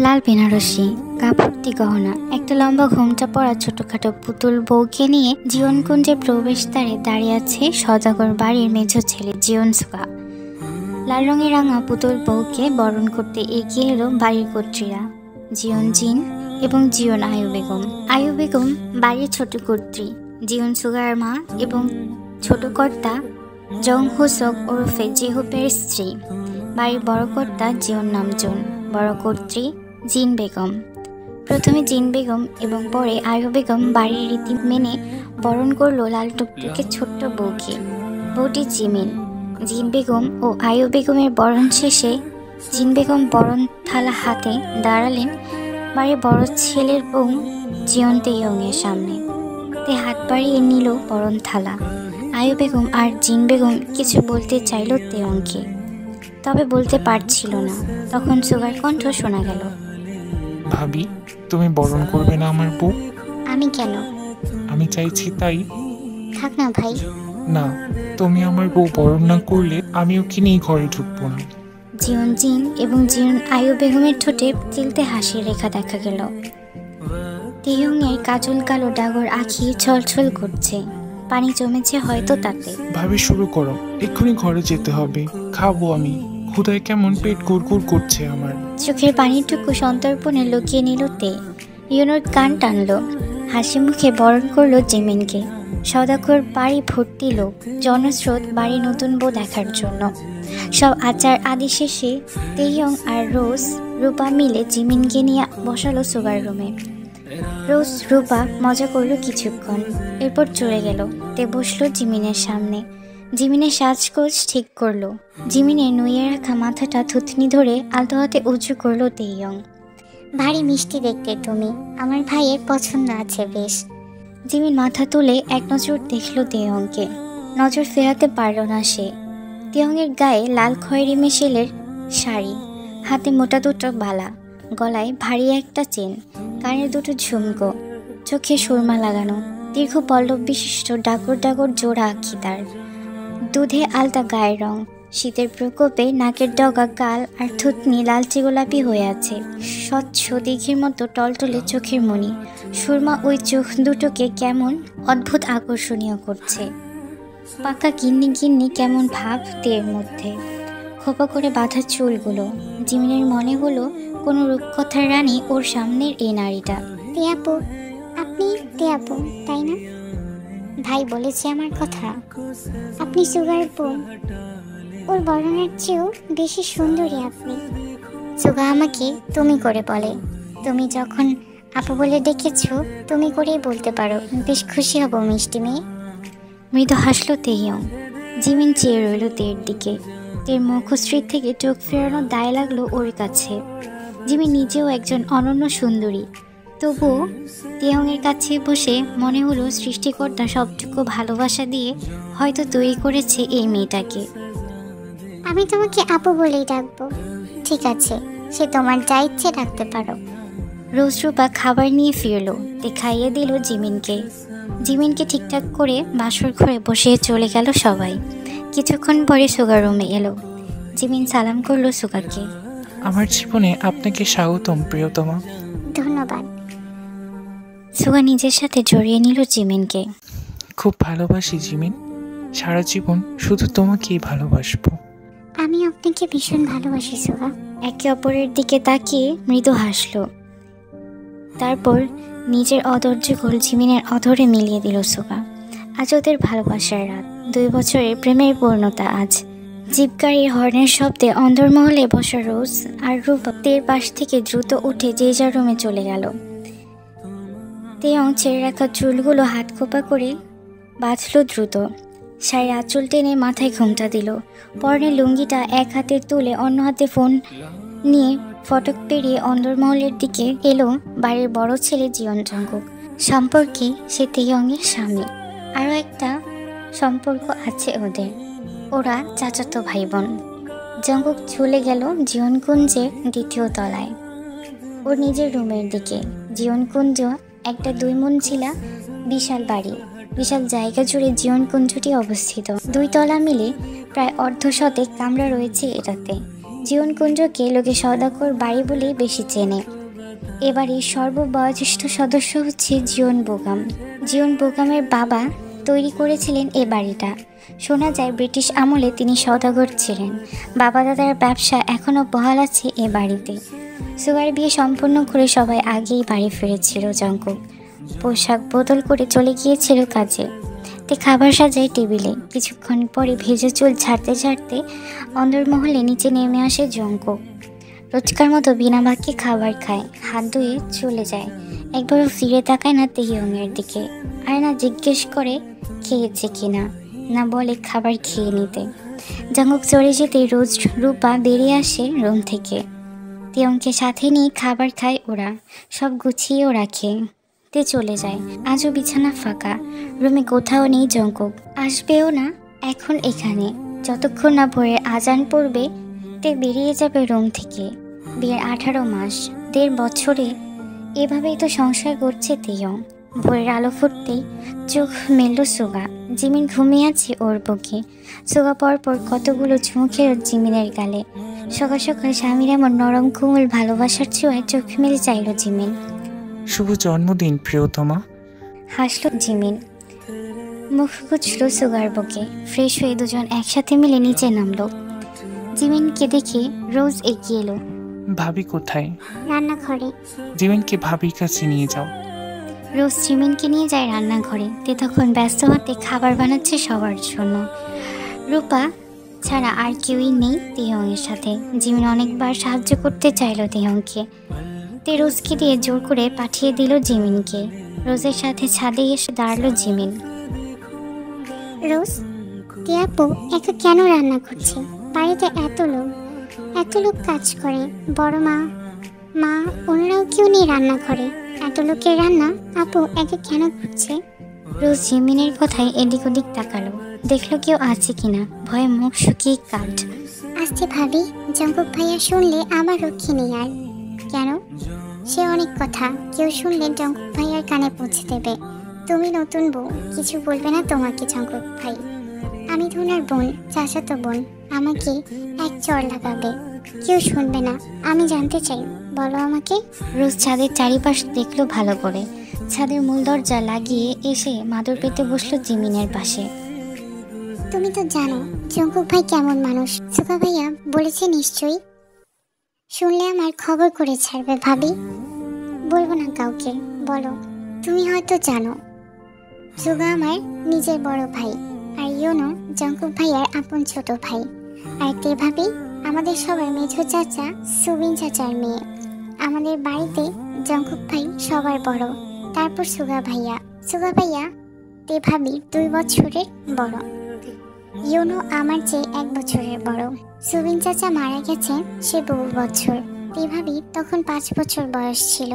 লাল বেনারসি কাপড়টি গহনা একটা লম্বা ঘোমটা পরা ছোটখাটো পুতুল বউকে নিয়ে জীবনকুঞ্জের প্রবেশদ্বারে দাঁড়িয়ে আছে সদাগর বাড়ির মেঝো ছেলে জীবন সুগা। লাল রঙের রাঙা পুতুল বউকে বরণ করতে এগিয়ে এলো বাড়ির কর্ত্রীরা জীবন জিন এবং জীবন আয়ু বেগম। আয়ু বেগম বাড়ির ছোট কর্ত্রী, জীবন সুগার মা এবং ছোট কর্তা জং হুসক ওরফে জেহুপের স্ত্রী। বাড়ির বড় কর্তা জীবন নামজন, বড় কর্ত্রী জিন বেগম। প্রথমে জিন বেগম এবং পরে আয়ু বেগম বাড়ির রীতি মেনে বরণ করলো লাল টুকটুকে ছোট্ট বউকে। বউটি জিমিন। জিন বেগম ও আয়ু বেগমের বরণ শেষে জিন বেগম বরণ থালা হাতে দাঁড়ালেন বাড়ির বড় ছেলের বউ জীবন তেইয়ংয়ের সামনে। তে হাত বাড়িয়ে নিল বরণ থালা। আয়ু বেগম আর জিন বেগম কিছু বলতে চাইল তেয়ংকে, তবে বলতে পারছিল না। তখন সুগার কণ্ঠ শোনা গেল, ভাবি তুমি বরণ করবে না আমার বউ? আমি কেন? আমি চাইছি তাই। থাক না ভাই। না, তুমি আমার বউ বরণ না করলে আমি ওকে নিয়ে ঘরে ঢুকবো না। জীবন জিন এবং জীবন আয়ু বেগমের ঠোঁটে চিলতে হাসির রেখা দেখা গেল। তেয়ংয়ের কাজল কালো ডাগর আঁখি ছলছল করছে, পানি জমেছে হয়তো তাতে। ভাবি শুরু করো, এক্ষুনি ঘরে যেতে হবে। খাবো আমি, ক্ষুধায় কেমন পেট গুড়গুড় করছে আমার। চোখের পানিটুকু সন্তর্পণে লুকিয়ে নিল তে। ইউনোর কান টানলো, হাসি মুখে বরণ করলো জিমিনকে। সদাকর বাড়ি ভর্তি লোক, জনস্রোত বাড়ি নতুন বউ দেখার জন্য। সব আচার আদি শেষে তেইয়ং আর রোজ রূপা মিলে জিমিনকে নিয়ে বসালো সুগার রুমে। রোজ রূপা মজা করলো কিছুক্ষণ, এরপর চলে গেল। তে বসলো জিমিনের সামনে। জিমিনের সাজগোজ ঠিক করলো। জিমিনের নুয়ে রাখা মাথাটা থুতনি ধরে আলতো হাতে উঁচু করলো তেইয়ং। ভারী মিষ্টি দেখতে তুমি, আমার ভাইয়ের পছন্দ আছে বেশ। জিমিন মাথা তুলে এক নজর দেখলো তেয়ংকে, নজর ফেরাতে পারল না সে। তেয়ংয়ের গায়ে লাল খয়েরি মেশেলের শাড়ি, হাতে মোটা দুটো বালা, গলায় ভারী একটা চেন, কানের দুটো ঝুমকো, চোখে সুরমা লাগানো, দীর্ঘ পল্লব বিশিষ্ট ডাগর ডাগর জোড়া আঁখি তার। দুধে আলতা গায়ের রং, শীতের প্রকোপে নাকের ডগা, গাল আর থুতনি লালচে গোলাপি হয়ে আছে। স্বচ্ছ দিঘির মতো টলটলে চোখের মণি, সুরমা ওই চোখ দুটোকে কেমন অদ্ভুত আকর্ষণীয় করছে। পাকা গিন্নি গিন্নি কেমন ভাব তের মধ্যে। খোপা করে বাঁধা চুলগুলো। জিমিনের মনে হলো কোনো রূপকথার রানী ওর সামনের এই নারীটা। তিয়াপু, আপনি তিয়াপু তাই না? ভাই বলেছে আমার কথা। আপনি সুগার বউ, ওর বরণের চেয়েও বেশি সুন্দরী আপনি। সুগা আমাকে তুমি করে বলে, তুমি যখন আপু বলে ডেকেছো তুমি করেই বলতে পারো। বেশ খুশি হব মিষ্টি মেয়ে। মৃদু হাসলো তেইয়ং। জিমিন চেয়ে রইল তের দিকে। তের মুখশ্রী থেকে চোখ ফেরানো দায় লাগলো ওর কাছে। জিমিন নিজেও একজন অনন্য সুন্দরী, তবুও তেয়ংয়ের কাছে বসে মনে হলো সৃষ্টিকর্তা সবটুকু ভালোবাসা দিয়ে হয়তো তৈরি করেছে এই মেয়েটাকে। আমি তোমাকে আপু বলেই ডাকবো। ঠিক আছে, সে তোমার যা ইচ্ছে ডাকতে পারো। রোজ রূপা খাবার নিয়ে ফিরলো। তে খাইয়ে দিল জিমিনকে। জিমিনকে ঠিকঠাক করে বাসর ঘরে বসে চলে গেল সবাই। কিছুক্ষণ পরে সুগার রুমে এলো। জিমিন সালাম করলো সুগাকে। আমার জীবনে আপনাকে স্বাগতম প্রিয়তমা। ধন্যবাদ। সুগা নিজের সাথে জড়িয়ে নিল জিমিনকে। খুব ভালোবাসি জিমিন, সারা জীবন শুধু তোমাকেই ভালোবাসবো। আমি আপনাকে ভীষণ ভালোবাসি সুগা। একে অপরের দিকে তাকিয়ে মৃদু হাসলো। তারপর নিজের অধৈর্য গোল জিমিনের অধরে মিলিয়ে দিল সুগা। আজ ওদের ভালোবাসার রাত, 2 বছরের প্রেমের পূর্ণতা আজ। জিপ গাড়ির হর্নের শব্দে অন্দরমহলে বসা রোজ আর রূপা তের পাশ থেকে দ্রুত উঠে যে যার রুমে চলে গেল। তেয়ং ছেড়ে রাখা চুলগুলো হাত খোপা করে বাঁধলো দ্রুত। শাড়ির আঁচল টেনে মাথায় ঘোমটা দিল। পরনে লুঙ্গিটা এক হাতে তুলে অন্য হাতে ফোন নিয়ে ফটক পেরিয়ে অন্দরমহলের দিকে এলো বাড়ির বড় ছেলে জীবন জঙ্কুক। সম্পর্কে সে তেয়ংয়ের স্বামী। আরও একটা সম্পর্ক আছে ওদের, ওরা চাচাতো ভাই বোন। জঙ্কুক চলে গেল জীবনকুঞ্জের 2য় তলায়, ওর নিজের রুমের দিকে। জীবনকুঞ্জ একটা 2 মঞ্জিলা বিশাল বাড়ি, বিশাল জায়গা জুড়ে জীবনকুঞ্জটি অবস্থিত। 2 তলা মিলে প্রায় অর্ধশতে কামরা রয়েছে এটাতে। জীবনকুঞ্জকে লোকে সওদাগর বাড়ি বলেই বেশি চেনে। এবারের সর্ববয়োজ্যেষ্ঠ সদস্য হচ্ছে জীবন বেগম। জীবন বেগমের বাবা তৈরি করেছিলেন এ বাড়িটা। শোনা যায় ব্রিটিশ আমলে তিনি সওদাগর ছিলেন। বাবা দাদার ব্যবসা এখনও বহাল আছে এ বাড়িতে। সুগার বিয়ে সম্পন্ন করে সবাই আগেই বাড়ি ফিরেছিল। জঙ্কুক পোশাক বদল করে চলে গিয়েছিল কাজে। তে খাবার সাজায় টেবিলে। কিছুক্ষণ পরে ভেজা চুল ঝাড়তে ঝাড়তে অন্দরমহলে নিচে নেমে আসে জঙ্কুক। রোজকার মতো বিনা বাক্যে খাবার খায়, হাত ধুয়ে চলে যায়। একবারও ফিরে তাকায় না তেইয়ংয়ের দিকে, আর না জিজ্ঞেস করে খেয়েছে কিনা, না বলে খাবার খেয়ে নিতে। জঙ্কুক চলে যেতে রোজ রূপা বেরিয়ে আসে রুম থেকে। তেইয়ংকে সাথে নিয়ে খাবার খায় ওরা, সব গুছিয়েও রাখে। তে চলে যায়। আজও বিছানা ফাঁকা, রুমে কোথাও নেই জঙ্কুক। আসবেও না এখন এখানে, যতক্ষণ না ভোরের আজান পড়বে। তে বেরিয়ে যাবে রুম থেকে। বিয়ের 18 মাস, 1.5 বছরে এভাবেই তো সংসার করছে তেইয়ং। ভোরের আলো ফুটতেই চোখ মেলল সুগা। জিমিন ঘুমিয়ে আছে ওর বুকে। সুগা পরপর কতগুলো চুমু খেল জিমিনের গালে। সকাল সকাল স্বামীর এমন নরম কোমল ভালোবাসার ছোঁয়ায় চোখ মেলে চাইল জিমিন। শুভ জন্মদিন প্রিয়তমা, হাসল জিমিন। মুখ গুছল সুগার বুকে। ফ্রেশ হয়ে দুজন একসাথে মিলে নিচে নামলো। জিমিনকে দেখে রোজ এগিয়ে এলো। ভাবি কোথায়? রান্নাঘরে। জিমিনকে ভাবির কাছে নিয়ে যাও। রোজ জিমিনকে নিয়ে যায় রান্নাঘরে। তে তখন ব্যস্ত হাতে খাবার বানাচ্ছে সবার জন্য। রূপা ছাড়া আর কেউই নেই তেইয়ংয়ের সাথে। জিমিন অনেকবার সাহায্য করতে চাইল তেইয়ংকে। তে রোজকে দিয়ে জোর করে পাঠিয়ে দিল জিমিনকে। রোজের সাথে ছাদে এসে দাঁড়ালো জিমিন। রোজ, টিয়াপু একা কেন রান্না করছে? বাড়িতে এত লোক কাজ করে, বড় মা ওনারাও কেউ নেই রান্না করে। এত লোকের রান্না আপু একা কেন করছে? রোজ জিমিনের কথায় এদিক ওদিক তাকালো, দেখলো কেউ আছে কিনা। ভয়ে মুখ শুকিয়ে কাঠ। আসতে ভাবি, জঙ্কুক ভাইয়া শুনলে আমার রক্ষী নেই আর। কেন? সে অনেক কথা, কেউ শুনলে জঙ্কুক ভাইয়ার কানে পৌঁছে দেবে। তুমি নতুন বউ, কিছু বলবে না তোমাকে জঙ্কুক ভাই। আমি ধুনার বোন, চাচাতো বোন, আমাকে এক চড় লাগাবে। কেউ শুনবে না। আমি জানতে চাই, বলো আমাকে। রোজ ছাদের চারিপাশ দেখলো ভালো করে। ছাদের মূল দরজা লাগিয়ে এসে মাদুর পেতে বসলো জিমিনের পাশে। তুমি তো জানো জঙ্কুক ভাই কেমন মানুষ। সুগা ভাইয়া বলেছে নিশ্চয়ই। শুনলে আমার খবর করে ছাড়বে ভাবি। বলবো না কাউকে, বলো। তুমি হয়তো জানো সুগা আমার নিজের বড় ভাই, আর ইয়োনো জঙ্কুক ভাইয়ার আপন ছোট ভাই। আর তে ভাবি আমাদের সবার মেঝো চাচা সুবিন চাচার মেয়ে। আমাদের বাড়িতে জঙ্কুক ভাই সবার বড়, তারপর সুগা ভাইয়া। সুগা ভাইয়া তে ভাবি 2 বছরের বড়। ইয়োনো আমার চেয়ে 1 বছরের বড়। সুবিন চাচা মারা গেছেন সে বহু বছর। তে ভাবি তখন 5 বছর বয়স ছিল।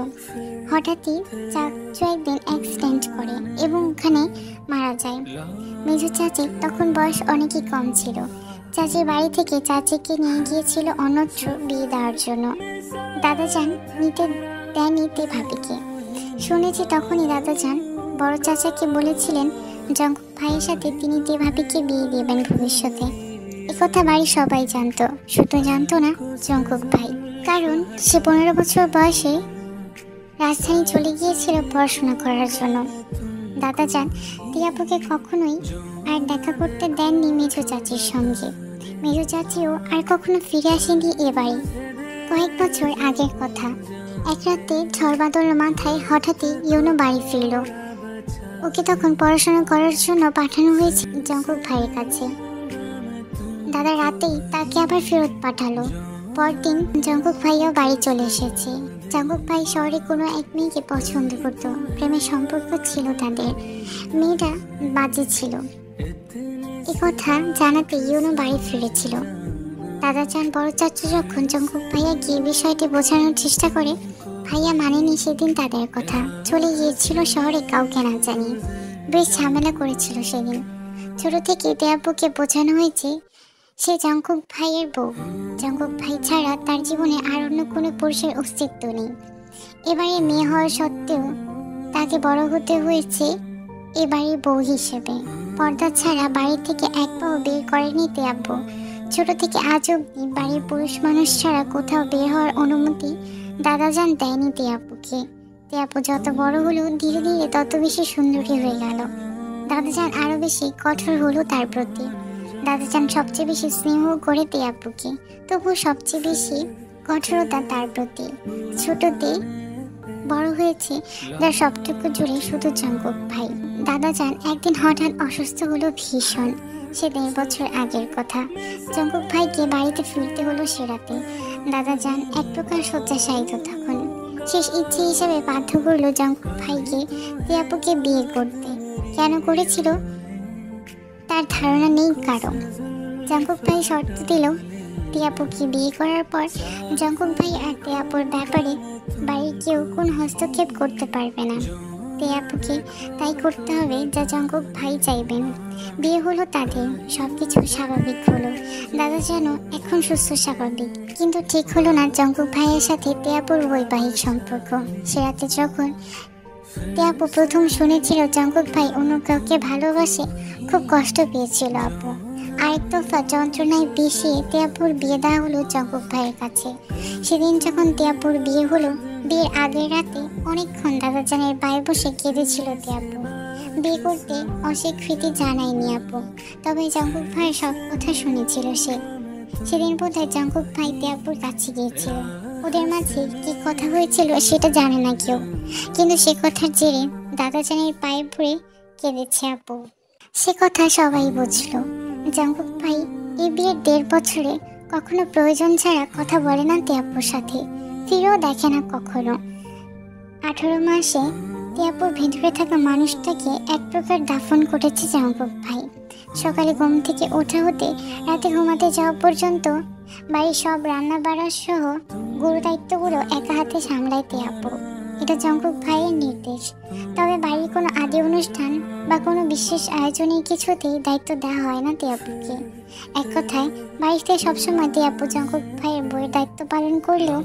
হঠাৎই চাচু একদিন অ্যাক্সিডেন্ট করে এবং ওখানে মারা যায়। মেজো চাচির তখন বয়স অনেকই কম ছিল। চাচির বাড়ি থেকে চাচিকে নিয়ে গিয়েছিল অন্যত্র বিয়ে দেওয়ার জন্য। দাদাজান নিতে দেয়নি তে ভাবিকে। শুনেছি তখনই দাদাজান বড় চাচাকে বলেছিলেন জঙ্কুক ভাইয়ের সাথে তিনি তে ভাবিকে বিয়ে দেবেন ভবিষ্যতে। একথা বাড়ির সবাই জানতো, শুধু জানতো না জঙ্কুক ভাই। কারণ সে 15 বছর বয়সে রাজধানী চলে গিয়েছিল পড়াশোনা করার জন্য। দাদাজান টিয়াপুকে কখনোই আর দেখা করতে দেননি মেজো চাচির সঙ্গে। মেজো চাচিও আর কখনো ফিরে আসেনি এ বাড়ি। কয়েক বছর আগের কথা, এক রাতে ঝড় বাদল মাথায় হঠাৎই ইয়োনো বাড়ি ফিরল। ওকে তখন পড়াশোনা করার জন্য পাঠানো হয়েছে জঙ্কুক ভাইয়ের কাছে। দাদা রাতেই তাকে আবার ফেরত পাঠালো। পরদিন জঙ্কুক ভাইয়াও বাড়ি চলে এসেছে। জঙ্কুক ভাই শহরে কোনো এক মেয়েকে পছন্দ করত, প্রেমের সম্পর্ক ছিল তাদের। মেয়েটা বাজে ছিল। একথা জানাতে ইয়োনো বাড়ি ফিরেছিল। দাদাজান বড় চাচু যখন জঙ্কুক ভাইয়া গিয়ে বিষয়টি বোঝানোর চেষ্টা করে, ভাইয়া মানেনি সেদিন তাদের কথা। চলে গিয়েছিল শহরে কাউকে না জানিয়ে। বেশ ঝামেলা করেছিল সেদিন। ছোট থেকে দেয়াপুকে বোঝানো হয়েছে সে জঙ্কুক ভাইয়ের বউ। জঙ্কুক ভাই ছাড়া তার জীবনে আর অন্য কোনো পুরুষের অস্তিত্ব নেই। এবারে মেয়ে হওয়ার সত্ত্বেও তাকে বড় হতে হয়েছে এবারে বউ হিসেবে। পর্দা ছাড়া বাড়ি থেকে এক পাও বের করেনি তিয়াব্বু। ছোট থেকে আজ অব্দি বাড়ির পুরুষ মানুষ ছাড়া কোথাও বের হওয়ার অনুমতি দাদাজান দেয়নি তিয়াব্বুকে। তিয়াব্বু যত বড় হলো ধীরে ধীরে তত বেশি সুন্দরী হয়ে গেল। দাদাজান আরো বেশি কঠোর হলো তার প্রতি। দাদাজান সবচেয়ে বেশি স্নেহ করে তিয়াব্বুকে, তবু সবচেয়ে বেশি কঠোরতা তার প্রতি। ছোটতে বড় হয়েছে যার সবটুকু জুড়ে শুধু জঙ্কুক ভাই। দাদাজান একদিন হঠাৎ অসুস্থ হলো ভীষণ। সে 1.5 বছর আগের কথা। জঙ্কুক ভাইকে বাড়িতে ফিরতে হলো সে রাতে। দাদাজান এক প্রকার শয্যাশায়িত তখন। শেষ ইচ্ছে হিসেবে বাধ্য করলো জঙ্কুক ভাইকে তিয়াব্বুকে বিয়ে করতে। কেন করেছিল তার ধারণা নেই কারো। জঙ্কুক ভাই শর্ত দিল তিয়াব্বুকে বিয়ে করার পর জঙ্কুক ভাই আর তিয়াব্বুর ব্যাপারে বাড়ির কেউ কোন হস্তক্ষেপ করতে পারবে না। তিয়াব্বুকে তাই করতে হবে যা জঙ্কুক ভাই চাইবেন। বিয়ে হলো তাদের, সবকিছু স্বাভাবিক হলো। দাদা যেন এখন সুস্থ স্বাভাবিক, কিন্তু ঠিক হলো না জঙ্কুক ভাইয়ের সাথে তিয়াব্বুর বৈবাহিক সম্পর্ক। সে রাতে যখন তিয়াব্বু প্রথম শুনেছিল জঙ্কুক ভাই অন্য কাউকে ভালোবাসে, খুব কষ্ট পেয়েছিল আপু। আরেক দফা যন্ত্রণায় বিষিয়ে তিয়াব্বুর বিয়ে দেওয়া হলো জঙ্কুক ভাইয়ের কাছে। সেদিন যখন তিয়াব্বুর বিয়ে হলো, বিয়ের আগের রাতে অনেকক্ষণ দাদাজানের পায়ে বসে কেঁদেছিল তিয়াব্বু। বিয়ে করতে অস্বীকৃতি জানায়নি আপু, তবে জঙ্কুক ভাইয়ের সব কথা শুনেছিল সে। সেদিন বোধহয় জঙ্কুক ভাই তিয়াব্বুর কাছে গিয়েছিল। ওদের মাঝে কি কথা হয়েছিল সেটা জানে না কেউ, কিন্তু সে কথার জেরে দাদাজানের পায়ে পড়ে কেঁদেছে আপু। সে কথা সবাই বুঝলো। জঙ্কুক ভাই এই বিয়ের 1.5 বছরে কখনো প্রয়োজন ছাড়া কথা বলে না তিয়াব্বুর সাথে, ফিরেও দেখে না কখনো। 18 মাসে তিয়াব্বুর ভেতরে থাকা মানুষটাকে এক প্রকার দাফন করেছে জঙ্কুক ভাই। সকালে ঘুম থেকে ওঠা হতে রাতে ঘুমাতে যাওয়া পর্যন্ত বাড়ির সব রান্না বাড়া সহ গুরু দায়িত্বগুলো একা হাতে সামলায় তিয়াব্বু। এটা জঙ্কুক ভাইয়ের নির্দেশ। তবে বাড়ির কোনো আদি অনুষ্ঠান বা কোনো বিশেষ আয়োজনের কিছুতেই দায়িত্ব দেওয়া হয় না তিয়াব্বুকে। এক কথায় বাড়িতে সবসময় তিয়াব্বু জঙ্কুক ভাইয়ের বইয়ের দায়িত্ব পালন করলেও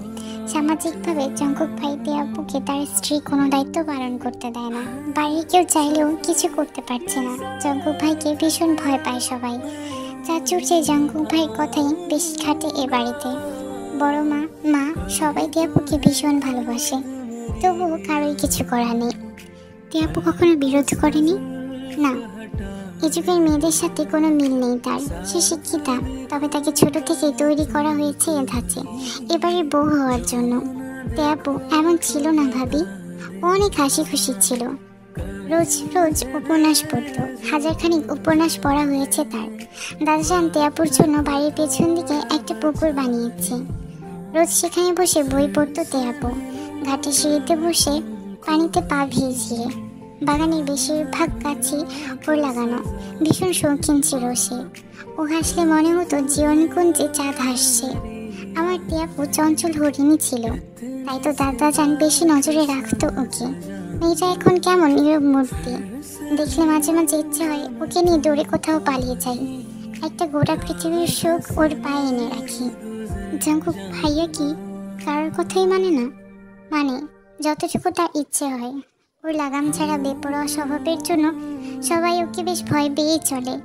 সামাজিকভাবে জঙ্কুক ভাই তিয়াব্বুকে তার স্ত্রী কোনো দায়িত্ব পালন করতে দেয় না। বাড়ির কেউ চাইলেও কিছু করতে পারছে না। জঙ্কুক ভাইকে ভীষণ ভয় পায় সবাই। চাচুর চেয়ে জঙ্কুক ভাইয়ের কথাই বেশি খাটে এ বাড়িতে। বড় মা সবাই তিয়াব্বুকে ভীষণ ভালোবাসে, তবুও কারোই কিছু করার নেই। তিয়াব্বু কখনো বিরোধ করেনি না। এই যুগের মেয়েদের সাথে কোনো মিল নেই তার। সে শিক্ষিতা, তবে তাকে ছোট থেকেই তৈরি করা হয়েছে এ ধাঁচে, এবারে বউ হওয়ার জন্য। তিয়াব্বু এমন ছিল না ভাবি। ও অনেক হাসি খুশি ছিল। রোজ রোজ উপন্যাস পড়ত। 1000 খানিক উপন্যাস পড়া হয়েছে তার। দাদাজান তিয়াব্বুর জন্য বাড়ির পেছন দিকে একটা পুকুর বানিয়েছে। রোজ সেখানে বসে বই পড়ত তিয়াব্বু। ঘাটে সিঁড়িতে বসে পানিতে পা ভিজিয়ে। বাগানের বেশিরভাগ গাছই ওর লাগানো। ভীষণ শৌখিন ছিল সে। ও হাসলে মনে হতো জীবনকুঞ্জে চাঁদ হাসছে। আমার তিয়াব্বু চঞ্চল হরিণী ছিল, তাই তো দাদাজান বেশি নজরে রাখতো ওকে। মেয়েটা এখন কেমন নীরব মূর্তি। দেখলে মাঝে মাঝে ইচ্ছে হয় ওকে নিয়ে দূরে কোথাও পালিয়ে যাই। একটা গোটা পৃথিবীর সুখ ওর পায়ে এনে রাখি। জঙ্কুক ভাইয়া কি কারোর কথাই মানে না? মানে যতটুকু তার ইচ্ছে হয়। ওর লাগাম ছাড়া বেপরোয়া স্বভাবের জন্য সবাই ওকে বেশ ভয় পেয়েই চলে।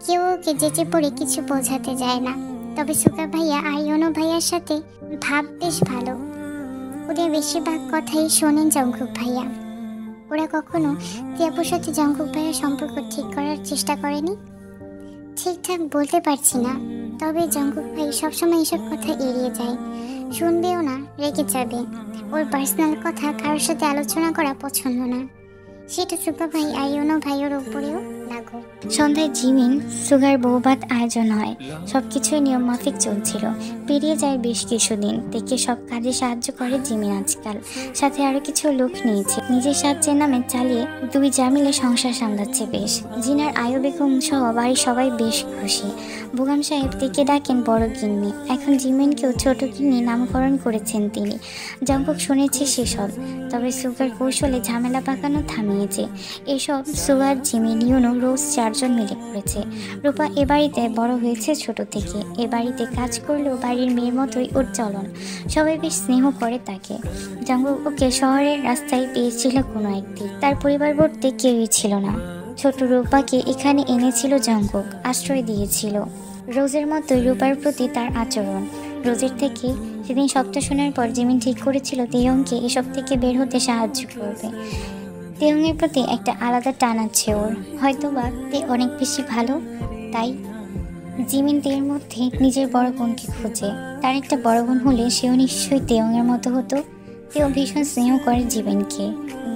কেউ ওকে যেচে পড়ে কিছু বোঝাতে যায় না। তবে সুকা ভাইয়া আর ইয়োনো ভাইয়ার সাথে ভাব বেশ ভালো। ওদের বেশিরভাগ কথাই শোনেন জঙ্কুক ভাইয়া। ওরা কখনো তিয়াব্বুর সাথে জঙ্কুক ভাইয়ার সম্পর্ক ঠিক করার চেষ্টা করেনি। ঠিকঠাক বলতে পারছি না, তবে জঙ্কুক ভাই সবসময় এসব কথা এড়িয়ে যায়। শুনবেও না, রেগে যাবে। ওর পার্সোনাল কথা কারোর সাথে আলোচনা করা পছন্দ না। সেটা সুকা ভাই আর ইয়োনো ভাইয়ের উপরেও লাগু। সন্ধ্যায় জিমিন সুগার বৌভাত আয়োজন হয়। সবকিছুই নিয়ম মাফিক চলছিল। পেরিয়ে যায় বেশ কিছুদিন। থেকে সব কাজে সাহায্য করে জিমিন আজকাল। সাথে আরো কিছু লোক নিয়েছে। নিজের সাহায্যের নামে চালিয়ে 2 যা মিলে সংসার সামলাচ্ছে বেশ। জিনার আয়ু বেগম সহ বাড়ির সবাই বেশ খুশি। বুগাম সাহেব থেকে ডাকেন বড় গিন্নি। এখন জিমিনকেও ছোট গিন্নি নামকরণ করেছেন তিনি। জঙ্কুক শুনেছে সেসব, তবে সুগার কৌশলে ঝামেলা পাকানো থামিয়েছে। এসব সুগার, জিমিন, ইউনো রোজ 4 জন মিলে করেছে। রূপা এ বাড়িতে বড় হয়েছে ছোট থেকে। এ বাড়িতে কাজ করলেও বাড়ির মেয়ের মতোই ওর চলন। সবাই বেশ স্নেহ করে তাকে। জঙ্কুক ওকে শহরের রাস্তায় পেয়েছিল কোনো একদিন। তার পরিবার বলতে কেউই ছিল না। ছোট রূপাকে এখানে এনেছিল জঙ্কুক, আশ্রয় দিয়েছিল। রোজের মতোই রূপার প্রতি তার আচরণ। রোজের থেকে সেদিন সবটা শোনার পর জিমিন ঠিক করেছিল তেয়ংকে এসব থেকে বের হতে সাহায্য করবে। তেয়ংয়ের প্রতি একটা আলাদা টান আছে ওর, হয়তোবা তে অনেক বেশি ভালো, তাই জিমিন তের মধ্যে নিজের বড় বোনকে খোঁজে। তার একটা বড় বোন হলে সেও নিশ্চয়ই তেয়ংয়ের মতো হতো। তেও ভীষণ স্নেহ করে জিমিনকে।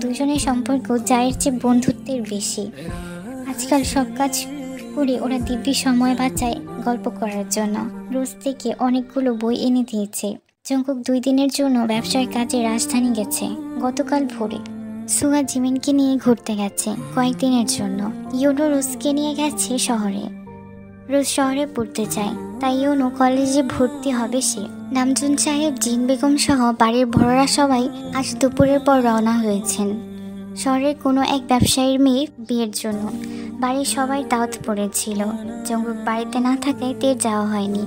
দুজনের সম্পর্ক যায়ের চেয়ে বন্ধুত্বের বেশি। আজকাল সব কাজ করে ওরা দিব্যি সময় বাঁচায় গল্প করার জন্য। রোজ থেকে অনেকগুলো বই এনে দিয়েছে। জঙ্কুক 2 দিনের জন্য ব্যবসার কাজে রাজধানী গেছে। গতকাল ভোরে সুহা জিমিনকে নিয়ে ঘুরতে গেছে কয়েকদিনের জন্য। ইউনো রোজকে নিয়ে গেছে শহরে। রোজ শহরে পড়তে চায়, তাই ইউনো কলেজে ভর্তি হবে সে। নামজুন সাহেব, জিন বেগম সহ বাড়ির বড়রা সবাই আজ দুপুরের পর রওনা হয়েছেন শহরের কোনো এক ব্যবসায়ীর মেয়ের বিয়ের জন্য। বাড়ির সবাই দাওয়াত পড়েছিল। জঙ্কুক বাড়িতে না থাকায় তের যাওয়া হয়নি।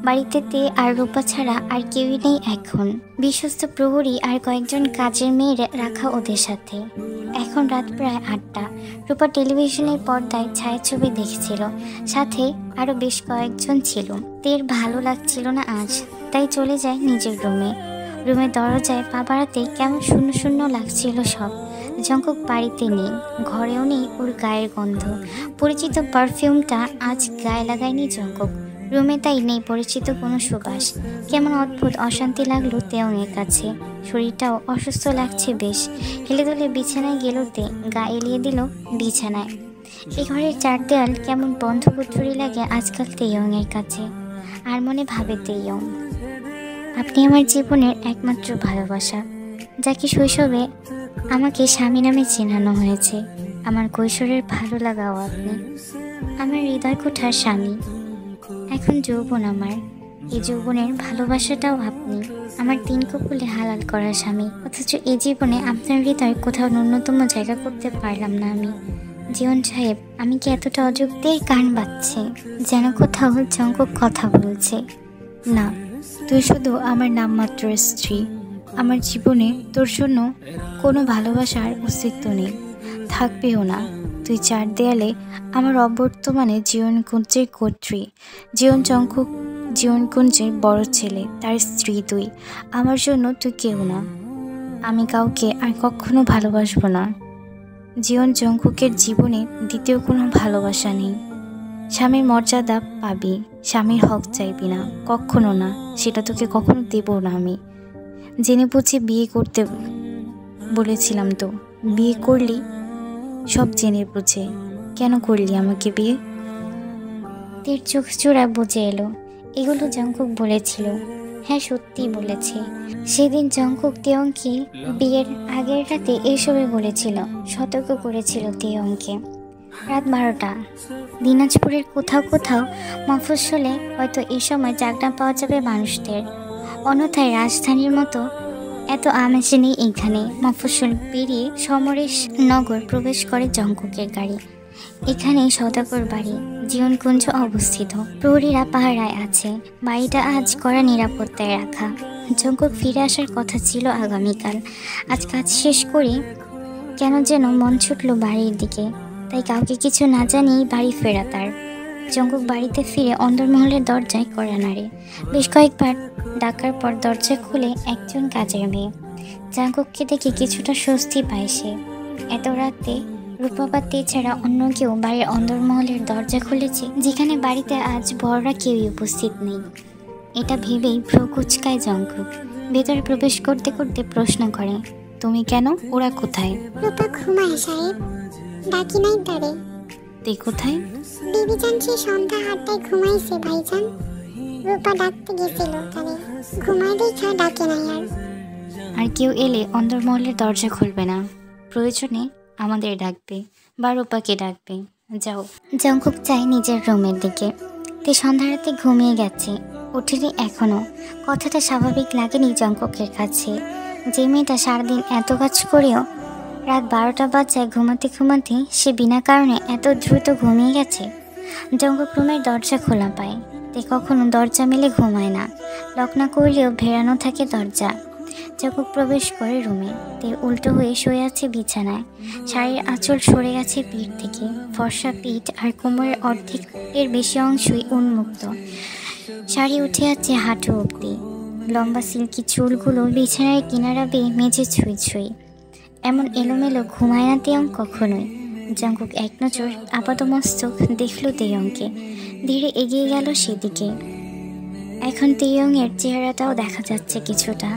বাড়িতে তে আর রূপা ছাড়া আর কেউই নেই এখন। বিশ্বস্ত প্রহরী আর কয়েকজন কাজের মেয়ে রাখা ওদের সাথে। এখন রাত প্রায় 8টা। রূপা টেলিভিশনের পর্দায় ছায়াছবি দেখছিল, সাথে আরো বেশ কয়েকজন ছিল। তের ভালো লাগছিল না আজ, তাই চলে যায় নিজের রুমে। রুমের দরজায় পা বাড়াতে কেমন শূন্য শূন্য লাগছিল সব। জঙ্কুক বাড়িতে নেই, ঘরেও নেই ওর গায়ের গন্ধ। পরিচিত পারফিউমটা আজ গায়ে লাগায়নি জঙ্কুক। রুমে তাই নেই পরিচিত কোনো সুবাস। কেমন অদ্ভুত অশান্তি লাগলো তেয়ংয়ের কাছে। শরীরটাও অসুস্থ লাগছে বেশ। হেলে দুলে বিছানায় গেল তে, গা এলিয়ে দিল বিছানায়। এই ঘরের 4 দেয়াল কেমন বন্ধ কুঠুরি লাগে আজকাল তেয়ংয়ের কাছে। আর মনে ভাবে তেয়ং, আপনি আমার জীবনের একমাত্র ভালোবাসা, যাকে শৈশবে আমাকে স্বামী নামে চেনানো হয়েছে। আমার কৈশোরের ভালো লাগাও আপনি, আমার হৃদয় কোঠার স্বামী। এখন যৌবন আমার, এই যৌবনের ভালোবাসাটাও আপনি, আমার 3 কপুলে হালাল করা স্বামী। অথচ এই জীবনে আপনার হৃদয় কোথাও ন্যূনতম জায়গা করতে পারলাম না আমি। জীবন সাহেব, আমি কি এতটা অযুক্তি? কান বাজছে যেন কোথাও জঙ্কুক কথা বলছে। না, তুই শুধু আমার নামমাত্র স্ত্রী। আমার জীবনে তোর জন্য কোনো ভালোবাসার অস্তিত্ব নেই, থাকবেও না। তুই 4 দেয়ালে আমার অবর্তমানে জীবনকুঞ্জের কর্ত্রী। জীবনকুঞ্জের বড় ছেলে, তার স্ত্রী তুই। আমার জন্য তুই কেউ না। আমি কাউকে আর কখনো ভালোবাসবো না। জঙ্কুকের জীবনে দ্বিতীয় কোনো ভালোবাসা নেই। স্বামীর মর্যাদা পাবি, স্বামীর হক চাইবি না, কখনো না। সেটা তোকে কখনো দেব না আমি। জেনে বুঝে বিয়ে করতে বলেছিলাম তো, বিয়ে করলি সব জেনে বুঝে। কেন করলি আমাকে বিয়ে? তের চোখ চূড়া বুঝে এলো। এগুলো জঙ্কুক বলেছিল। হ্যাঁ, সত্যি বলেছে। সেদিন জঙ্কুক তেয়ংকে বিয়ের আগের রাতে এইসবে বলেছিল, সতর্ক করেছিল তেয়ংকে। রাত 12টা। দিনাজপুরের কোথাও কোথাও মফস্বলে হয়তো এই সময় জাগনা পাওয়া যাবে মানুষদের, অন্যথায় রাজধানীর মতো এত আমেজ নেই এইখানে। মফস্বল পেরিয়ে সমরেশ নগর প্রবেশ করে জঙ্কুকের গাড়ি। এখানেই সওদাগর বাড়ি, জীবনকুঞ্জ অবস্থিত। প্রহরীরা পাহারায় আছে। বাড়িটা আজ কড়া নিরাপত্তায় রাখা। জঙ্কুক ফিরে আসার কথা ছিল আগামীকাল। আজ কাজ শেষ করে কেন যেন মন ছুটল বাড়ির দিকে, তাই কাউকে কিছু না জানিয়েই বাড়ি ফেরা তার। জঙ্কুক বাড়িতে ফিরে অন্দরমহলের দরজায় কড়া নাড়ে। বেশ কয়েকবার ডাকার পর দরজা খুলে একজন কাজের মেয়ে। জঙ্কুককে দেখে কিছুটা স্বস্তি পায় সে। এত রাতে রূপাপাতি ছাড়া অন্য কেউ বাড়ির অন্দরমহলের দরজা খুলেছে, যেখানে বাড়িতে আজ বড়রা কেউই উপস্থিত নেই। এটা ভেবেই ভ্রু কুচকায় জঙ্কুক। ভেতরে প্রবেশ করতে করতে প্রশ্ন করে, তুমি কেন? ওরা কোথায়? রূপা ঘুমায় সাহেব, ডাকি নাই তারে। তে কোথায়? বিবিজান সে সন্ধ্যা 8টায় ঘুমাইছে ভাইজান। রূপা ডাকতে গেছিল তারে, ঘুমায় দেখা ডাকে নাই আর। আর কেউ এলে অন্দরমহলের দরজা খুলবে না, প্রয়োজনে আমাদের ডাকবে বা রূপাকে ডাকবে। যাও। জঙ্কুক চায় নিজের রুমের দিকে। তে সন্ধ্যা রাতে ঘুমিয়ে গেছে, ওঠেনি এখনো। কথাটা স্বাভাবিক লাগেনি জঙ্কুকের কাছে। যে মেয়েটা সারাদিন এত কাজ করেও রাত 12টা বাজায় ঘুমাতে ঘুমাতে সে বিনা কারণে এত দ্রুত ঘুমিয়ে গেছে। জঙ্কুক রুমের দরজা খোলা পায়। তে কখনো দরজা মেলে ঘুমায় না, লক না করলেও ভেড়ানো থাকে দরজা। জাঙ্কুক প্রবেশ করে রুমে। তে উল্টো হয়ে শুয়ে আছে বিছানায়। শাড়ির আঁচল সরে গেছে পিঠ থেকে। ফর্সা পিঠ আর কোমরের অর্ধেক এর বেশি অংশই উন্মুক্ত। শাড়ি উঠে আছে হাঁটু অব্দি। লম্বা সিল্কি চুলগুলো বিছানার কিনারা বেয়ে মেঝে ছুঁই ছুঁই। এমন এলোমেলো ঘুমায় না তেয়ং কখনোই। জাঙ্কুক এক নজর আপাতমস্তক দেখল তেয়ংকে, ধীরে এগিয়ে গেল সেদিকে। এখন তেয়ংয়ের চেহারাটাও দেখা যাচ্ছে কিছুটা,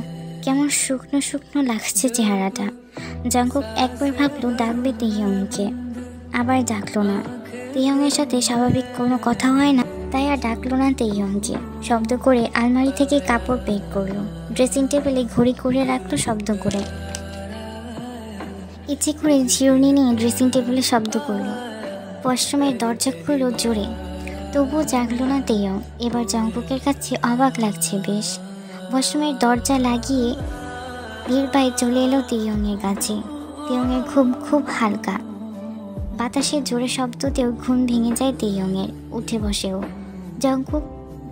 কেমন শুকনো শুকনো লাগছে চেহারাটা। জাঙ্কুক একবার ভাবলো ডাকবে তেয়ংকে, আবার ডাকলো না। তেয়ংয়ের সাথে স্বাভাবিক কোনো কথা হয় না, তাই আর ডাকলো না তেয়ংকে। শব্দ করে আলমারি থেকে কাপড় বের করলো, ড্রেসিং টেবিলে ঘড়ি করে রাখলো শব্দ করে। ইচ্ছে করে ঝিরুনি নিয়ে ড্রেসিং টেবিলে শব্দ করলো। ওয়াশরুমের দরজা খুললো জোরে, তবুও জাগলো না তেয়ং। এবার জাঙ্কুকের কাছে অবাক লাগছে বেশ। ওয়াশরুমের দরজা লাগিয়ে ধীর পায়ে চলে এলো তেয়ংয়ের কাছে। তেয়ংয়ের ঘুম খুব হালকা, বাতাসের জোরে শব্দতেও ঘুম ভেঙে যায় তেয়ংয়ের। উঠে বসেও জাঙ্কুক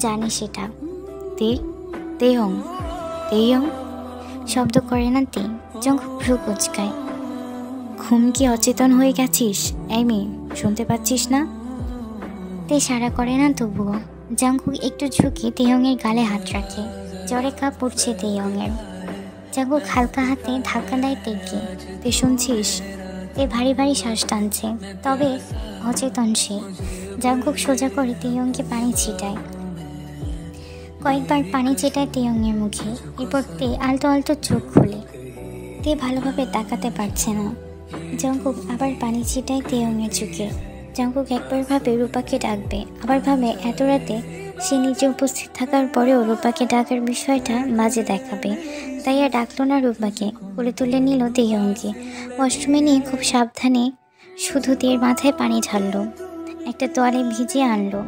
জানে সেটা। তেয়ং তেয়ং শব্দ করে না তে। জাঙ্কুক ভ্রু কুচকায়। ঘুম কি অচেতন হয়ে গেছিস? এই মেয়ে, শুনতে পাচ্ছিস না? তে সাড়া করে না তবুও। জাঙ্কুক একটু ঝুঁকে তেয়ংয়ের গালে হাত রাখে। জ্বরে কাঁপ উঠছে তেয়ংয়ের। জাঙ্কুক হালকা হাতে ধাক্কা দেয় তেকে। তে শুনছিস? তে ভারী ভারী শ্বাস টানছে, তবে অচেতন সে। জাঙ্কুক সোজা করে তেয়ংকে পানি ছিটায়। কয়েকবার পানি ছেটায় তেয়ংয়ের মুখে। এরপর তে আলতো আলতো চোখ খুলে। তে ভালোভাবে তাকাতে পারছে না। জাঙ্কুক আবার পানি ছিটায় তেয়ংয়ের চোখে। জাঙ্কুক একবার ভাবে রূপাকে ডাকবে, আবার ভাবে এত রাতে সে নিজে উপস্থিত থাকার পরেও রূপাকে ডাকার বিষয়টা বাজে দেখাবে, তাই আর ডাকলো না রূপাকে। কোলে তুলে নিল তেয়ংকে। ওয়াশরুমে নিয়ে খুব সাবধানে শুধু তের মাথায় পানি ঢাললো, একটা তোয়ালে ভিজিয়ে আনলো।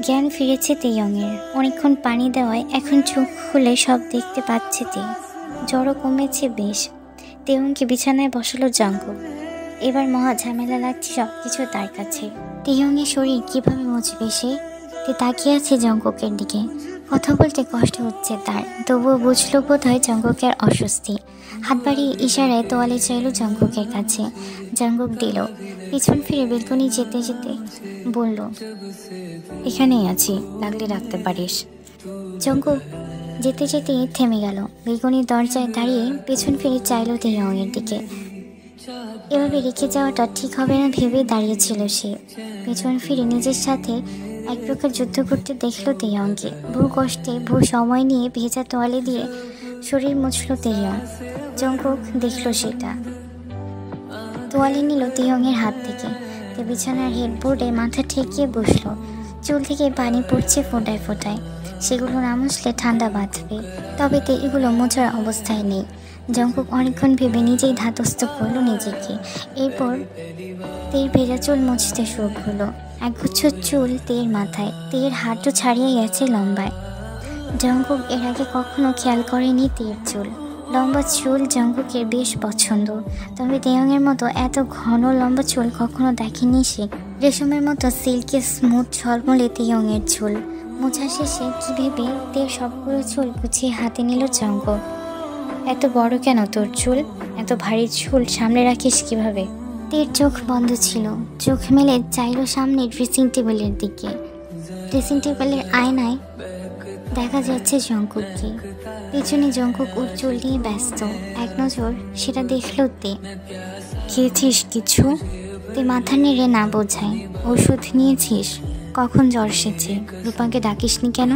জ্ঞান ফিরেছে তেয়ংয়ের। অনেকক্ষণ পানি দেওয়ায় এখন চোখ খুলে সব দেখতে পাচ্ছে তে। জ্বরও কমেছে বেশ। তেয়ংকে বিছানায় বসালো জাঙ্কুক। এবার মহা ঝামেলা লাগছে সব কিছু তার কাছে। তেয়ংয়ের শরীর কিভাবে মুছবে সে? তে তাকিয়ে আছে জাঙ্কুকের দিকে। কথা বলতে কষ্ট হচ্ছে তার, তবুও বুঝলো বোধ হয় জাঙ্কুকের অস্বস্তি। হাত বাড়িয়ে ইশারায় তোয়ালে চাইল জাঙ্কুকের কাছে। জাঙ্কুক দিল। পিছন ফিরে বেলকনি যেতে যেতে বলল, এখানেই আছি, লাগলে রাখতে পারিস। জাঙ্কুক যেতে যেতে থেমে গেল। বেলকনির দরজায় দাঁড়িয়ে পেছন ফিরে চাইল তেয়ংয়ের দিকে। এভাবে রেখে যাওয়াটা ঠিক হবে না ভেবে দাঁড়িয়েছিল সে। পেছন ফিরে নিজের সাথে এক প্রকার যুদ্ধ করতে দেখলো তেয়ংকে। বহু কষ্টে বহু সময় নিয়ে ভেজা তোয়ালে দিয়ে শরীর মুছল তেয়ং। জাঙ্কুক দেখলো সেটা। তোয়ালে নিল তেয়ংয়ের হাত থেকে। তে বিছানার হেডবোর্ডে মাথা ঠেকিয়ে বসলো। চুল থেকে পানি পড়ছে ফোঁটায় ফোঁটায়। সেগুলো না মুছলে ঠান্ডা বাঁধবে, তবে তে এগুলো মোছার অবস্থায় নেই। জাঙ্কুক অনেকক্ষণ ভেবে নিজেই ধাতস্থ করলো নিজেকে। এরপর তের ভেজা চুল মুছতে শুরু করলো। একগুচ্ছ চুল তের মাথায়, তের হাঁটু ছাড়িয়ে গেছে লম্বায়। জাঙ্কুক এর আগে কখনো খেয়াল করেনি তের চুল। লম্বা চুল জাঙ্কুকের বেশ পছন্দ, তবে তেয়ংয়ের মতো এত ঘন লম্বা চুল কখনো দেখেনি সে। রেশমের মতো সিল্কি স্মুথ ঝলমলে তেয়ংয়ের চুল। মোছা শেষে কি ভেবে তের সবগুলো চুল গুছিয়ে হাতে নিল জাঙ্কুক। এত বড় কেন তোর চুল? এত ভারী চুল সামনে রাখিস কিভাবে? তের চোখ বন্ধ ছিল। চোখ মেলে চাইল সামনে ড্রেসিং টেবিলের দিকে। ড্রেসিং টেবিলের আয়নায় দেখা যাচ্ছে জাঙ্কুককে। পেছনে জাঙ্কুক ওর চুল নিয়ে ব্যস্ত। এক নজর সেটা দেখলো তে। খেয়েছিস কিছু? তে মাথা নেড়ে না বোঝায়। ওষুধ নিয়েছিস? কখন জ্বর এসেছে? রূপাকে ডাকিসনি কেন?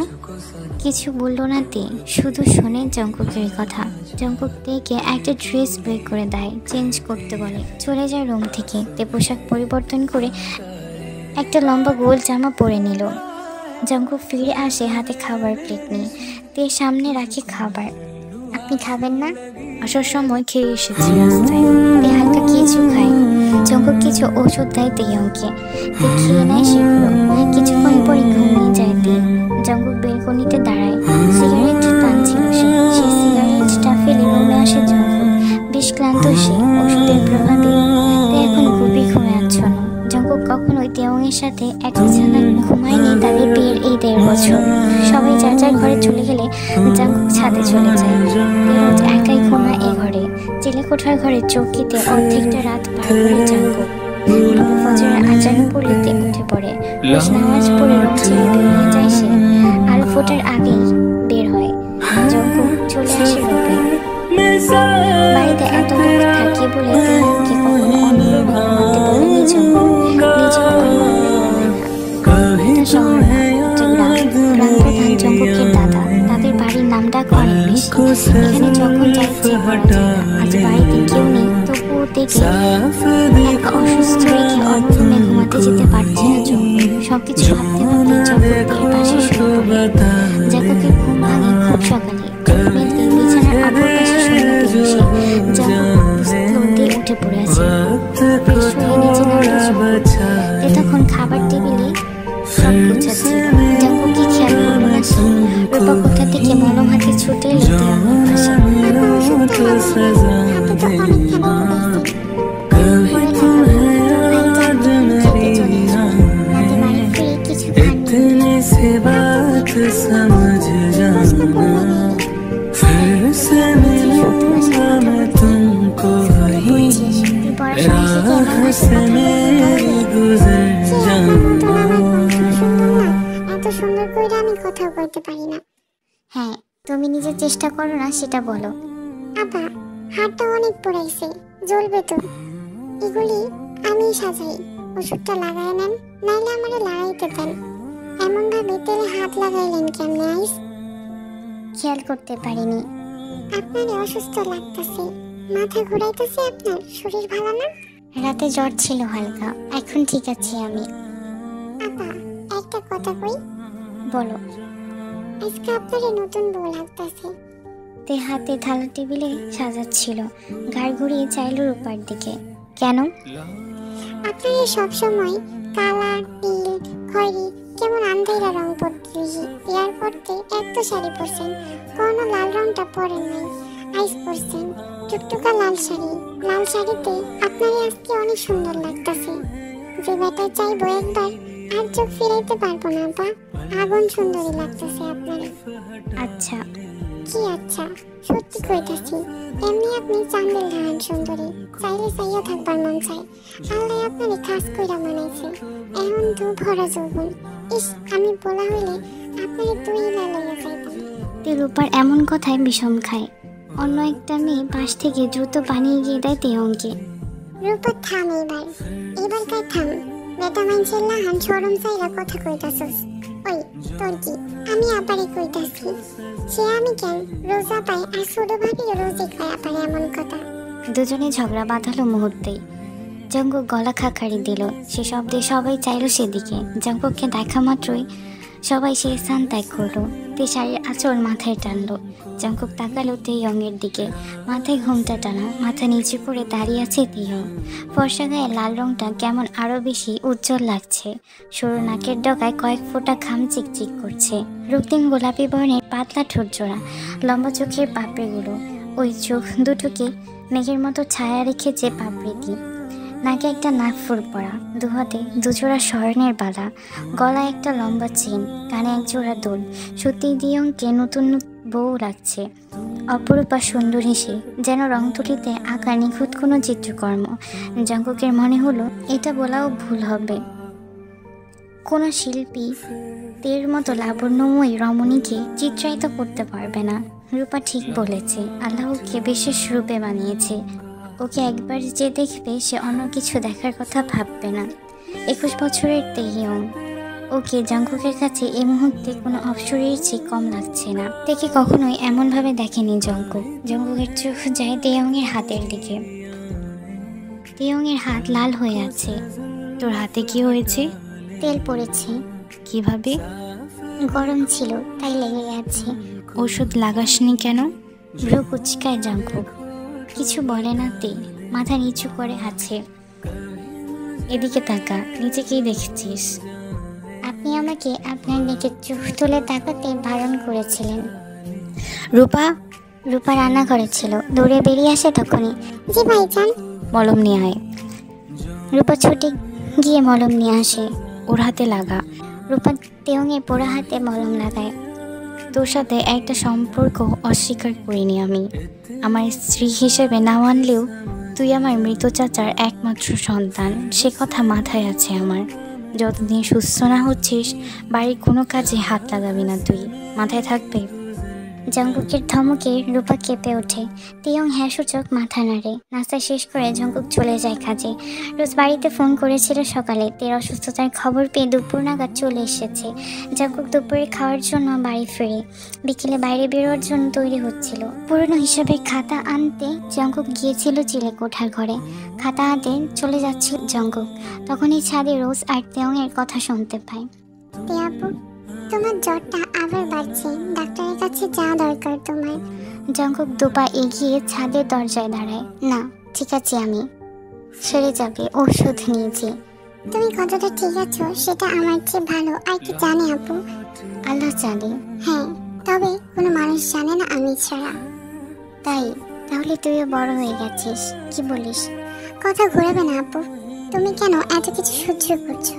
কিছু বলল না তে, শুধু শোনে জাঙ্কুকের কথা। জাঙ্কুক তেকে একটা ড্রেস বের করে দেয়, চেঞ্জ করতে বলে। চলে যায় রুম থেকে। তে পোশাক পরিবর্তন করে একটা লম্বা গোল জামা পরে নিল। জাঙ্কুক ফিরে আসে হাতে খাবার প্লেট নিয়ে। তে সামনে রাখে খাবার। আপনি খাবেন না? আসার সময় খেয়ে এসেছি রাস্তায়। তে হালকা কিছু খায়। জাঙ্কুক কিছু ওষুধ দেয় তেয়ংকে। তে খেয়ে নেয় সেগুলো। কিছুক্ষণ পরে ঘুমিয়ে যায় তে। জাঙ্কুক বেলকনিতে দাঁড়ায়। সিগারেট টানছিল সে। সেই সিগারেটটা ফেলে রুমে আসে জাঙ্কুক। বেশ ক্লান্ত সে ওষুধের প্রভাবে। তে এখন গভীর ঘুমে আচ্ছন্ন। জাঙ্কুক কখনোই তেয়ংয়ের সাথে এক বিছানায় ঘুমায়নি তাদের বিয়ের এই 1.5 বছর। সবাই যার যার ঘরে চলে গেলে জাঙ্কুক ছাদে চলে যায়। কোঠার ঘরের চৌকিতে অর্ধেকটা রাত পার করে জাঙ্কুক। ফজরের আজান পড়লে উঠে পড়ে, রোজ নামাজ পড়ে রুম ছেড়ে বেরিয়ে যায় সে। আলো ফোটার আগেই বের হয়। জাঙ্কুক চলে আসে রুমে। বাড়িতে এত লোক থাকে বলে তেহংকে কখনো অন্য রুমে ঘুমাতে বলেনি জাঙ্কুক। নিজেও অন্য রুমে ঘুমায় না। এটা শহর না, এটা গ্রাম। গ্রাম প্রধান জাঙ্কুকের দাদা। তাদের বাড়ির নামডাক অনেক বেশি। এখানে যখন যা ইচ্ছে করা যায় না। আজ বাড়িতে কেউ নেই, তবুও দেখে একা অসুস্থ রেখে অন্য রুমে ঘুমাতে যেতে পারছে না জাঙ্কুক। সবকিছু ভাবতে ভাবতে জাঙ্কুকের পাশে শুয়ে পড়ে। জাঙ্কুকের ঘুম ভাঙে খুব সকালে। চোখ মেলতে বিছানার অপর পাশে শুয়ে পেল সে। জাঙ্কুক ফ্লোর দিয়ে উঠে পড়ে আছে। ফ্রেশ হয়ে নিচে নামলো জাঙ্কুক। তখন খাবার টেবিলে সব গোছাচ্ছিল। জাঙ্কুককে খেয়াল করলো না সে। রূপা কোথা থেকে মলম হাতে ছুটে এলো তেহংয়ের পাশে। এত সুন্দর করে আমি কথাও বলতে পারি না। হ্যাঁ, তুমি নিজে চেষ্টা করো না, সেটা বলো। আপা, হাতটা অনেক পড়াইছে, জ্বলবে তো। এগুলি আমি সাজাই, ওষুধটা লাগায় নেন, নাইলে আমারে লাগাইতে দেন। এমন ভাবে তেলে হাত লাগাইলেন কেমনে আইস? খেয়াল করতে পারিনি। আপনার অসুস্থ লাগতেছে, মাথা ঘুরাইতেছে আপনার, শরীর ভালো না? রাতে জ্বর ছিল হালকা, এখন ঠিক আছি আমি। আপা, একটা কথা কই। বলো। আজকে আপনারে নতুন বউ লাগতেছে। তে হাতে থালা টেবিলে সাজাচ্ছিল, ঘাড় ঘুরিয়ে চাইল রূপার দিকে। কেন? আপনারে সবসময় কালা, নীল, খয়েরি কেমন আন্ধাইরা রং পরতে দেখি। বিয়ার পরতে এত শাড়ি পরছেন, কোনো লাল রংটা পরেন নাই। আইস পরছেন টুকটুকা লাল শাড়ি। লাল শাড়িতে আপনারে আজকে অনেক সুন্দর লাগতেছে। যে বেটা চাইবো একবার আর চোখ ফিরাইতে পারবো না আপা। আগুন সুন্দরী লাগতেছে আপনারে। আচ্ছা। কি আচ্ছা? সত্যি কইতাছি, এমনি আপনি চান্দেল ধারণ সুন্দরী, চাইলে চাইয়া থাকবার মন চাই। আল্লাহ আপনারে খাস কইরা মানাইছে। এখন তো ভরা যৌবন। ইস, আমি বলা হইলে আপনারে তুই লইয়া যাইতাম। তে রূপার এমন কথায় বিষম খায়। অন্য একটা মেয়ে পাশ থেকে দ্রুত পানিয়ে গিয়ে দেয় তেহংকে। রূপা থাম এবার, এবার কার থাম। বেটা মাইনছেন না হান শরম চাইরা কথা কইতাছস। ওই তোর কি? আমি আপারে কইতাছি। সে আমি কেন? রোজা পাই আর ছোট ভাবি রোজে কয় আপারে এমন কথা। দুজনে ঝগড়া বাঁধালো মুহূর্তেই। জাঙ্কুক গলা খাকারি দিল। সে শব্দে সবাই চাইল সেদিকে। জাঙ্কুককে দেখা মাত্রই সবাই সে স্থান ত্যাগ করলো। তে শাড়ির আঁচল মাথায় টানলো। জাঙ্কুক তাকালো তেইয়ংয়ের দিকে। মাথায় ঘুমটা টানা, মাথা নিচু করে দাঁড়িয়ে আছে তেইয়ং। ফর্সা গায়ে লাল রংটা কেমন আরো বেশি উজ্জ্বল লাগছে। সরু নাকের ডগায় কয়েক ফোঁটা ঘাম চিকচিক করছে। রক্তিম গোলাপি বর্ণের পাতলা ঠোঁট জোড়া, লম্বা চোখের পাপড়িগুলো। ওই চোখ দুটোকে মেঘের মতো ছায়া রেখেছে পাপড়িটি। নাকে একটা নাকফুল পরা, দুহাতে দুজোড়া স্বর্ণের বালা, গলায় একটা লম্বা চেন, কানে এক জোড়া দুল। সত্যি তেইয়ংকে নতুন বউ লাগছে। অপরূপা সুন্দরী সে, যেন রং তুলিতে আঁকা নিখুঁত কোনো চিত্রকর্ম। জাঙ্কুকের মনে হলো এটা বলাও ভুল হবে। কোনো শিল্পী তের মতো লাবণ্যময়ী রমণীকে চিত্রায়িত করতে পারবে না। রূপা ঠিক বলেছে, আল্লাহকে বিশেষ রূপে বানিয়েছে। ওকে একবার যে দেখবে সে অন্য কিছু দেখার কথা ভাববে না। 21 বছরের তেইয়ং, ওকে জাঙ্কুকের কাছে এই মুহূর্তে কোনো অপসরের চেয়ে কম লাগছে না। তেকে কখনোই এমনভাবে দেখেনি জাঙ্কুক। জাঙ্কুকের চোখ যায় তেইয়ংয়ের হাতের দিকে। তেইয়ংয়ের হাত লাল হয়ে আছে। তোর হাতে কি হয়েছে? তেল পড়েছে। কিভাবে? গরম ছিল তাই লেগে গেছে। ওষুধ লাগাসনি কেন? ভ্রু কুচকায় জাঙ্কুক। কিছু বলে না তে, মাথা নিচু করে আছে। এদিকে তাকা, নিচেকেই দেখেছিস? আপনি আমাকে আপনার দিকে চোখ তুলে তাকাতে বারণ করেছিলেন। রূপা রান্না করেছিল, দৌড়ে বেরিয়ে আসে তখনই। জি ভাইজান। মলম নিয়ে আয়। রূপা ছুটে গিয়ে মলম নিয়ে আসে। ওর হাতে লাগা। রূপা তেইয়ংয়ের পোড়া হাতে মলম লাগায়। তোর সাথে একটা সম্পর্ক অস্বীকার করিনি আমি। আমার স্ত্রী হিসেবে না মানলেও তুই আমার মৃত চাচার একমাত্র সন্তান, সে কথা মাথায় আছে আমার। যতদিন সুস্থ না হচ্ছিস বাড়ির কোনো কাজে হাত লাগাবি না তুই, মাথায় থাকবে। জঙ্কুকের ধমকে রূপা কেঁপে ওঠে। তিয়ং হ্যাঁ সূচক মাথা নাড়ে। নাস্তা শেষ করে জঙ্কুক চলে যায় কাজে। রোজ বাড়িতে ফোন করেছিল সকালে, তের অসুস্থতার খবর পেয়ে দুপুর নাগাদ চলে এসেছে। জঙ্কুক দুপুরে খাওয়ার জন্য বাড়ি ফিরে। বিকেলে বাইরে বেরোয়ার জন্য তৈরি হচ্ছিল। পুরনো হিসাবের খাতা আনতে জঙ্কুক গিয়েছিল চিলেকোঠার ঘরে। খাতা হাতে চলে যাচ্ছিল জঙ্কুক, তখনই ছাদে রোজ আর তিয়ংয়ের কথা শুনতে পায়। আপু, তোমার জ্বরটা আবার বাড়ছে, ডাক্তারের কাছে যাওয়া দরকার তোমার। জঙ্কুক দুপা এগিয়ে ছাদের দরজায় দাঁড়ায়। না, ঠিক আছে, আমি সেরে যাবে, ওষুধ নিয়েছি। তুমি কতটা ঠিক আছো সেটা আমার চেয়ে ভালো আর কি জানে আপু? আল্লাহ জানে। হ্যাঁ, তবে কোনো মানুষ জানে না আমি ছাড়া। তাই? তাহলে তুইও বড় হয়ে গেছিস, কি বলিস? কথা ঘোরাবে না আপু। তুমি কেন এত কিছু সহ্য করছো?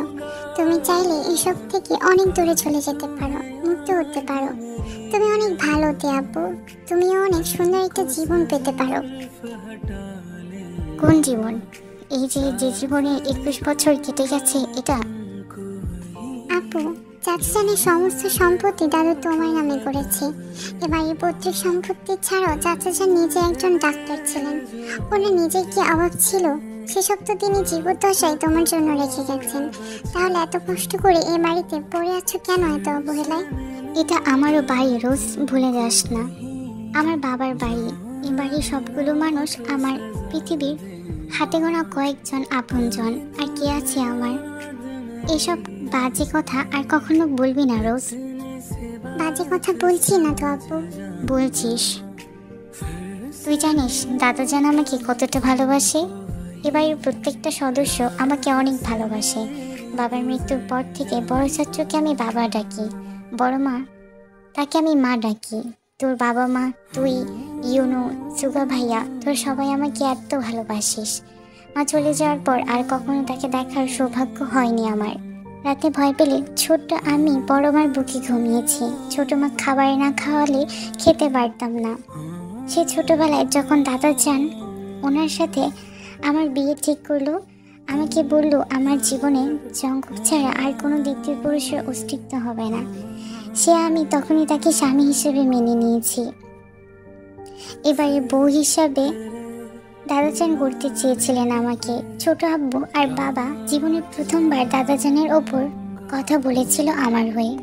তুমি চাইলে এসব থেকে অনেক দূরে চলে যেতে পারো, মুক্ত হতে পারো। তুমি অনেক ভালো আপু, তুমিও অনেক সুন্দর একটা জীবন পেতে পারো। কোন জীবন? এই যে জীবনে 21 বছর কেটে গেছে এটা? আপু, চাচাজানের সমস্ত সম্পত্তি দাদু তোমার নামে করেছে। এবার এই পৈতৃক সম্পত্তি ছাড়াও চাচাজান নিজে একজন ডাক্তার ছিলেন। ওনার নিজে কি অভাব ছিল? সেসব তো তিনি জীবদ্দশায় তোমার জন্য রেখে গেছেন। তাহলে এত কষ্ট করে এ বাড়িতে পড়ে আছো কেন এত অবহেলায়? এটা আমারও বাড়ি রোজ, ভুলে যাস না। আমার বাবার বাড়ি। এ বাড়ির সবগুলো মানুষ আমার, পৃথিবীর হাতে গোনা কয়েকজন আপনজন। আর কে আছে আমার? এসব বাজে কথা আর কখনো বলবি না রোজ। বাজে কথা বলছি না তো আপু। বলছিস। তুই জানিস দাদাজান আমাকে কতটা ভালোবাসে? এবারের প্রত্যেকটা সদস্য আমাকে অনেক ভালোবাসে। বাবার মৃত্যুর পর থেকে বড় ছাত্রকে আমি বাবা ডাকি, বড় মা তাকে আমি মা ডাকি। তোর বাবা মা, তুই, ইউনো, সুগা ভাইয়া, তোর সবাই আমাকে এত ভালোবাসিস। মা চলে যাওয়ার পর আর কখনো তাকে দেখার সৌভাগ্য হয়নি আমার। রাতে ভয় পেলে ছোট্ট আমি বড় মার বুকে ঘুমিয়েছি। ছোট মা খাবার না খাওয়ালে খেতে পারতাম না। সে ছোটবেলায় যখন দাদা যান ওনার সাথে আমার বিয়ে ঠিক করলো, আমাকে বলল আমার জীবনে জঙ্কুক ছাড়া আর কোনো দ্বিতীয় পুরুষের অস্তিত্ব হবে না। আমি তখনই তাকে স্বামী হিসেবে মেনে নিয়েছি। এবারে বউ হিসাবে দাদাজান করতে চেয়েছিলেন আমাকে। ছোট আব্বু আর বাবা জীবনের প্রথমবার দাদাজানের ওপর কথা বলেছিল আমার হয়ে।